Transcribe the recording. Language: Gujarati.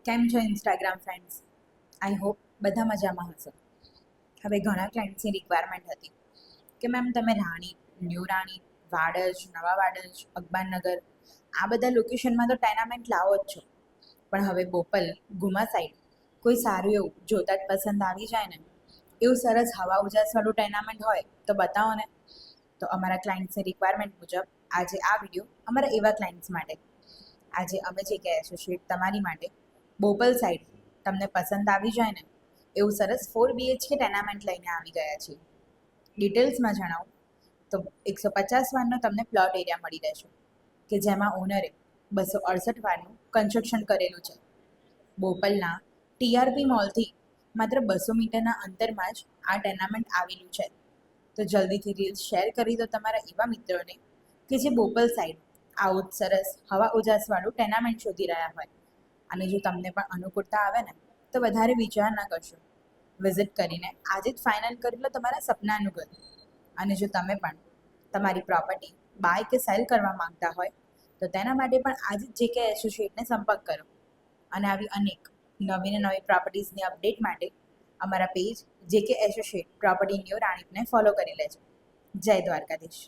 કેમ છો ઇન્સ્ટાગ્રામ ફ્રેન્ડ્સ? આઈ હોપ બધા મજામાં હશે. હવે ઘણા ક્લાયન્ટ્સની રિક્વાયરમેન્ટ હતી કે મેમ તમે રાણી, ન્યૂ રાણી, વાડજ, નવા વાડજ, અકબારનગર આ બધા લોકેશનમાં તો ટેનામેન્ટ લાવો જ છો, પણ હવે બોપલ, ગુમા સાઈડ કોઈ સારું એવું જોતા જ પસંદ આવી જાય ને એવું સરસ હવા ઉજાસવાળું ટેનામેન્ટ હોય તો બતાવો ને. તો અમારા ક્લાયન્ટ્સની રિક્વાયરમેન્ટ મુજબ આજે આ વિડીયો અમારા એવા ક્લાયન્ટ્સ માટે આજે અમે જે કે એસોસિએટ તમારી માટે બોપલ સાઈડ તમને પસંદ આવી જાય ને એવું સરસ 4 BHK ટેનામેન્ટ લઈને આવી ગયા છીએ. ડિટેલ્સમાં જણાવું તો 150 વારનો તમને પ્લોટ એરિયા મળી રહેશે કે જેમાં ઓનરે 268 વારનું કન્સ્ટ્રક્શન કરેલું છે. બોપલના TRP મોલથી માત્ર 200 મીટરના અંતરમાં જ આ ટેનામેન્ટ આવેલું છે. તો જલ્દીથી રીલ્સ શેર કરી દો તમારા એવા મિત્રોને કે જે બોપલ સાઈડ આવું જ સરસ હવા ઉજાસવાળું ટેનામેન્ટ શોધી રહ્યા હોય. અને જો તમને પણ અનુકૂળતા આવે ને તો વધારે વિચાર ના કરશો, વિઝિટ કરીને આજે જ ફાઇનલ કરી લો તમારા સપનાનું ઘર. અને જો તમે પણ તમારી પ્રોપર્ટી બાય કે સેલ કરવા માંગતા હોય તો તેના માટે પણ આજે જ JK એસોસિએટને સંપર્ક કરો. અને આવી અનેક નવી ને નવી પ્રોપર્ટીઝની અપડેટ માટે અમારા page JK associate property new રાણીપને ફોલો કરી લેજો. જય દ્વારકાધીશ.